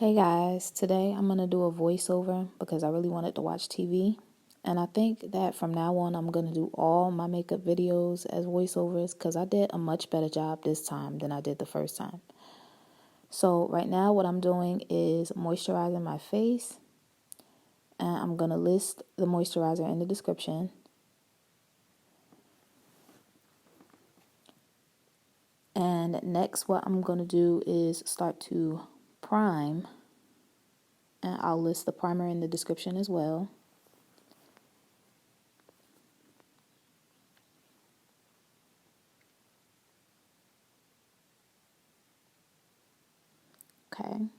Hey guys, today I'm going to do a voiceover because I really wanted to watch TV. And I think that from now on I'm going to do all my makeup videos as voiceovers because I did a much better job this time than I did the first time. So right now what I'm doing is moisturizing my face. And I'm going to list the moisturizer in the description. And next what I'm going to do is start to prime. And I'll list the primer in the description as well. Okay.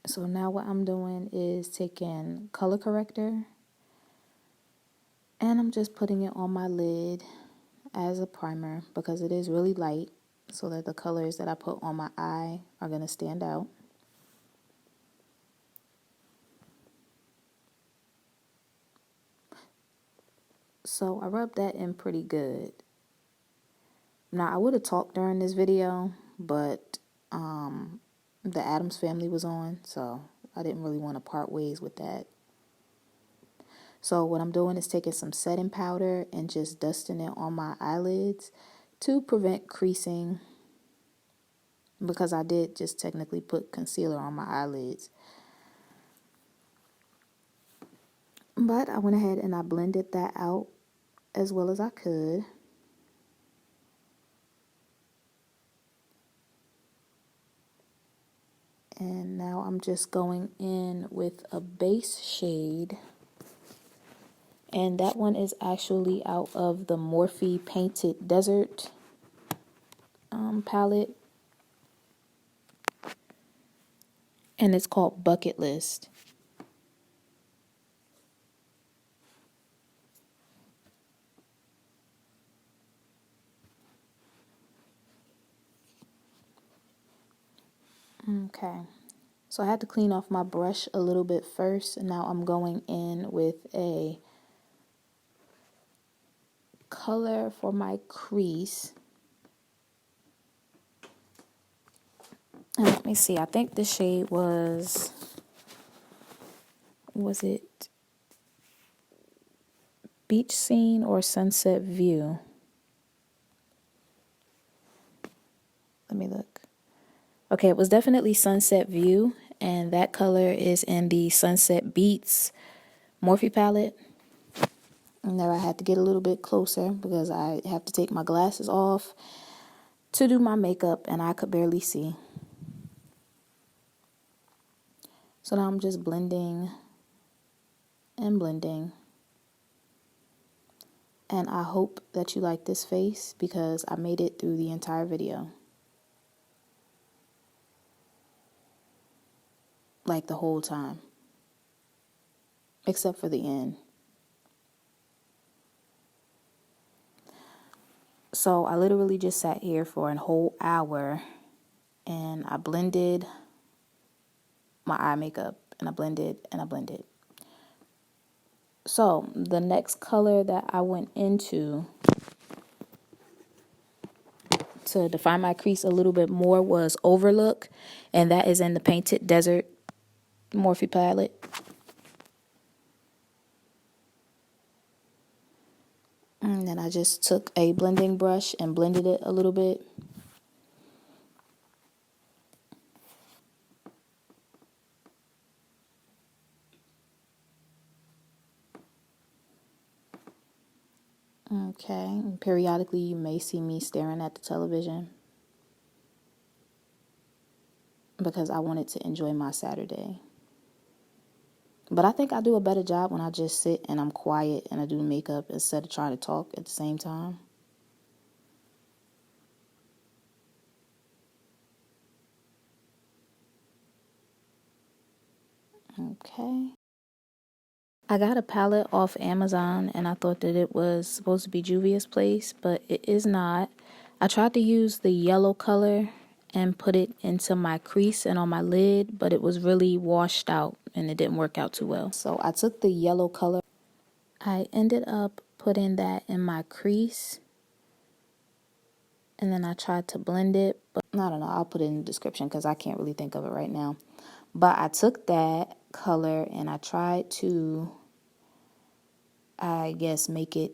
So now what I'm doing is taking color corrector and I'm just putting it on my lid as a primer because it is really light so that the colors that I put on my eye are going to stand out. So I rubbed that in pretty good. Now I would have talked during this video, but the Addams Family was on, so I didn't really want to part ways with that. So what I'm doing is taking some setting powder and just dusting it on my eyelids to prevent creasing because I did just technically put concealer on my eyelids. But I went ahead and I blended that out as well as I could. And now I'm just going in with a base shade. And that one is actually out of the Morphe Painted Desert palette. And it's called Bucket List. Okay. So I had to clean off my brush a little bit first. And now I'm going in with a color for my crease. And let me see, I think the shade was it Beach Scene or Sunset View? Let me look. Okay, it was definitely Sunset View, and that color is in the Sunset Beats Morphe palette. And now I had to get a little bit closer because I have to take my glasses off to do my makeup, and I could barely see. So now I'm just blending and blending. And I hope that you like this face because I made it through the entire video. Like the whole time. Except for the end. So I literally just sat here for a whole hour and I blended my eye makeup and I blended and I blended. So the next color that I went into to define my crease a little bit more was Overlook, and that is in the Painted Desert Morphe palette. And then I just took a blending brush and blended it a little bit. Okay, and periodically you may see me staring at the television because I wanted to enjoy my Saturday. But I think I do a better job when I just sit and I'm quiet and I do makeup instead of trying to talk at the same time. Okay. I got a palette off Amazon and I thought that it was supposed to be Juvia's Place, but it is not. I tried to use the yellow color and put it into my crease and on my lid, but it was really washed out and it didn't work out too well. So I took the yellow color. I ended up putting that in my crease. And then I tried to blend it, but I don't know, I'll put it in the description because I can't really think of it right now. But I took that color and I tried to, I guess, make it,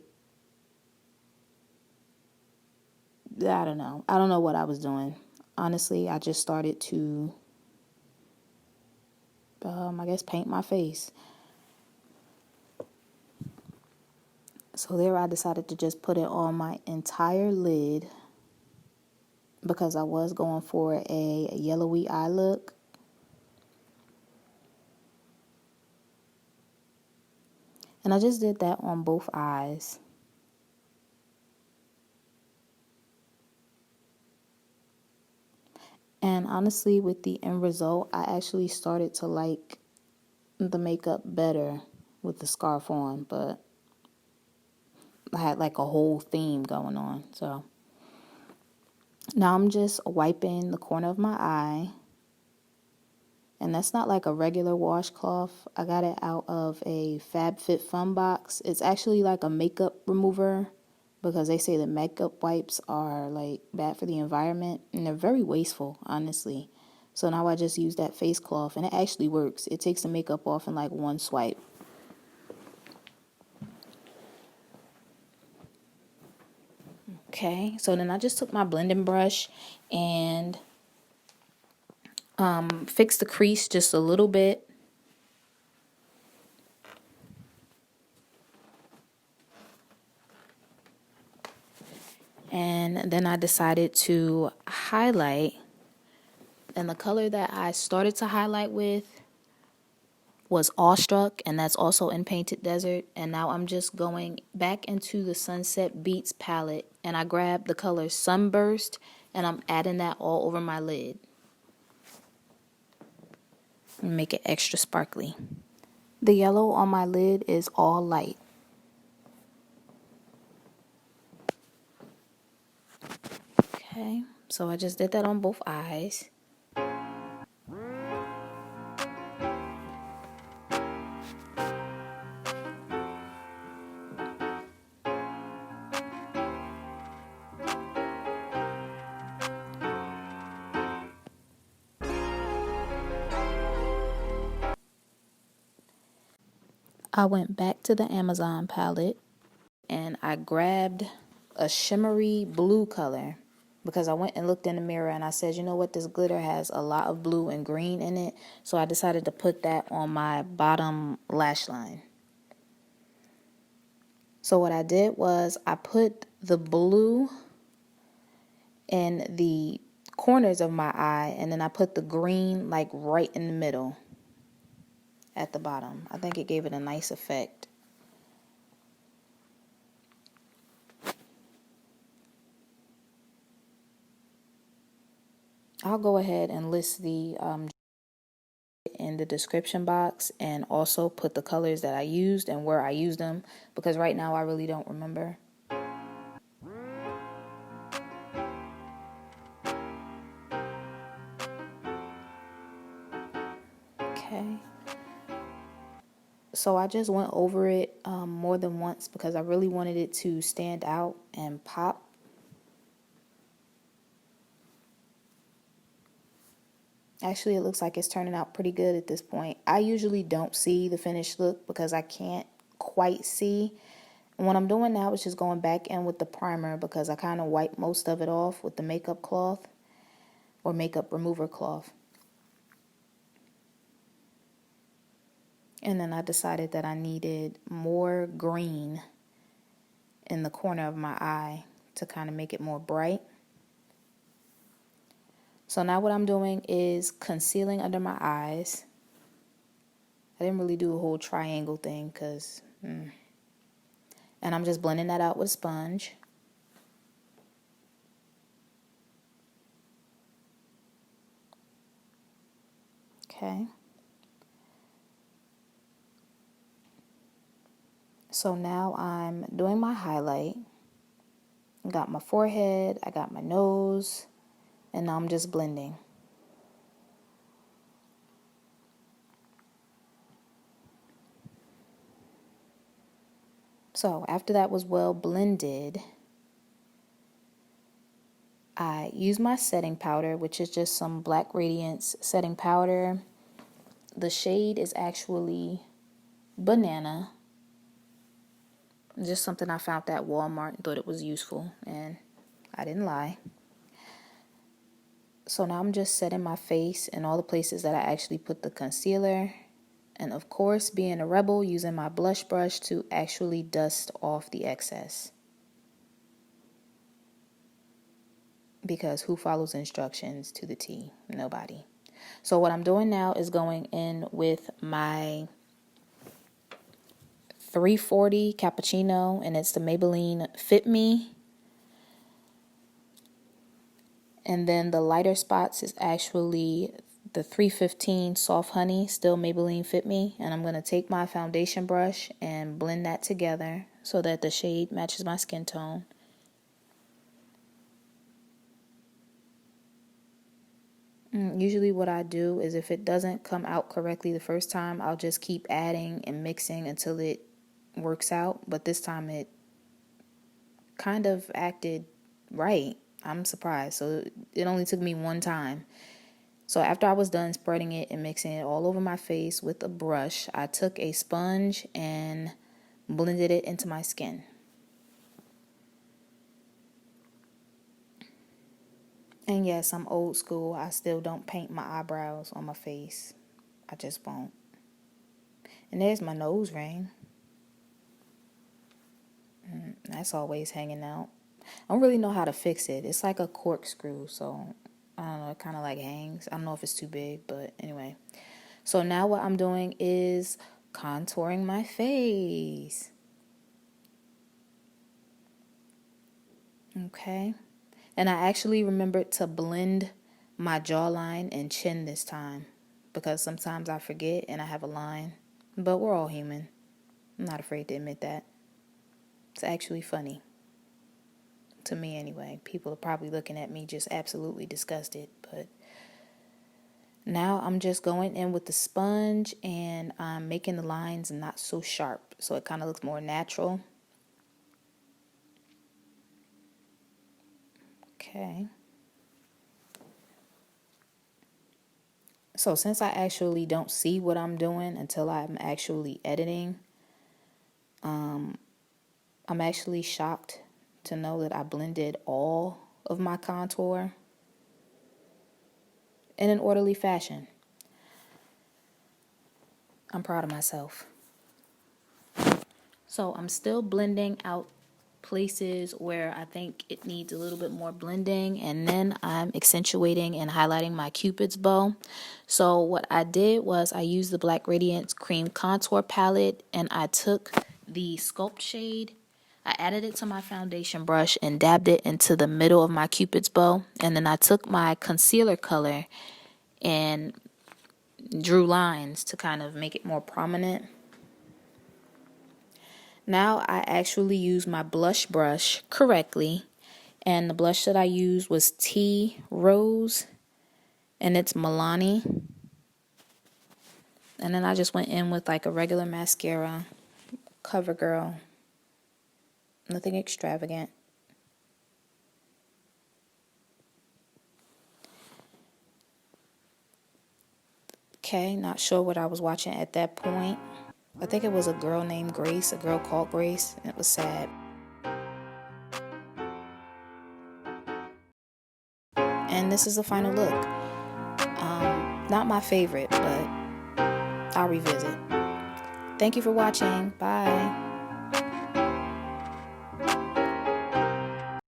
I don't know. I don't know what I was doing. Honestly, I just started to, I guess, paint my face. So there I decided to just put it on my entire lid because I was going for a yellowy eye look. And I just did that on both eyes. And honestly, with the end result, I actually started to like the makeup better with the scarf on, but I had like a whole theme going on. So now I'm just wiping the corner of my eye. And that's not like a regular washcloth. I got it out of a FabFitFun box. It's actually like a makeup remover because they say that makeup wipes are like bad for the environment and they're very wasteful, honestly. So now I just use that face cloth and it actually works. It takes the makeup off in like one swipe. Okay, so then I just took my blending brush and fixed the crease just a little bit. And then I decided to highlight. And the color that I started to highlight with was Awestruck, and that's also in Painted Desert. And now I'm just going back into the Sunset Beats palette, and I grabbed the color Sunburst, and I'm adding that all over my lid. And make it extra sparkly. The yellow on my lid is all light. Okay, so I just did that on both eyes. I went back to the Amazon palette and I grabbed a shimmery blue color because I went and looked in the mirror and I said, you know what, this glitter has a lot of blue and green in it. So I decided to put that on my bottom lash line. So what I did was I put the blue in the corners of my eye and then I put the green like right in the middle at the bottom. I think it gave it a nice effect. I'll go ahead and list the in the description box and also put the colors that I used and where I used them because right now I really don't remember. Okay. So I just went over it more than once because I really wanted it to stand out and pop. Actually, it looks like it's turning out pretty good at this point. I usually don't see the finished look because I can't quite see. And what I'm doing now is just going back in with the primer because I kind of wiped most of it off with the makeup cloth or makeup remover cloth. And then I decided that I needed more green in the corner of my eye to kind of make it more bright. So now what I'm doing is concealing under my eyes. I didn't really do a whole triangle thing because, and I'm just blending that out with a sponge. Okay. So now I'm doing my highlight. I got my forehead, I got my nose, and now I'm just blending. So after that was well blended, I use my setting powder, which is just some Black Radiance setting powder. The shade is actually Banana. Just something I found at Walmart and thought it was useful, and I didn't lie. So now I'm just setting my face in all the places that I actually put the concealer. And of course, being a rebel, using my blush brush to actually dust off the excess. Because who follows instructions to the T? Nobody. So what I'm doing now is going in with my 340 Cappuccino, and it's the Maybelline Fit Me. And then the lighter spots is actually the 315 Soft Honey, still Maybelline Fit Me. And I'm going to take my foundation brush and blend that together so that the shade matches my skin tone. Usually what I do is if it doesn't come out correctly the first time, I'll just keep adding and mixing until it works out. But this time it kind of acted right. I'm surprised. So it only took me one time. So after I was done spreading it and mixing it all over my face with a brush, I took a sponge and blended it into my skin. And yes, I'm old school. I still don't paint my eyebrows on my face. I just won't. And there's my nose ring. That's always hanging out. I don't really know how to fix it. It's like a corkscrew, so I don't know, it kind of like hangs. I don't know if it's too big, but anyway. So now what I'm doing is contouring my face. Okay. And I actually remembered to blend my jawline and chin this time because sometimes I forget and I have a line. But we're all human. I'm not afraid to admit that. It's actually funny. To me anyway. People are probably looking at me just absolutely disgusted. But now I'm just going in with the sponge and I'm making the lines not so sharp. So it kind of looks more natural. Okay. So since I actually don't see what I'm doing until I'm actually editing, I'm actually shocked to know that I blended all of my contour in an orderly fashion. I'm proud of myself. So I'm still blending out places where I think it needs a little bit more blending, and then I'm accentuating and highlighting my Cupid's bow. So what I did was I used the Black Radiance Cream Contour Palette and I took the Sculpt shade, I added it to my foundation brush and dabbed it into the middle of my Cupid's bow, and then I took my concealer color and drew lines to kind of make it more prominent. Now I actually use my blush brush correctly, and the blush that I used was Tea Rose, and it's Milani. And then I just went in with like a regular mascara, CoverGirl, nothing extravagant. Okay, not sure what I was watching at that point. I think it was a girl named Grace, a girl called Grace, and it was sad. And this is the final look. Not my favorite, but I'll revisit. Thank you for watching. Bye.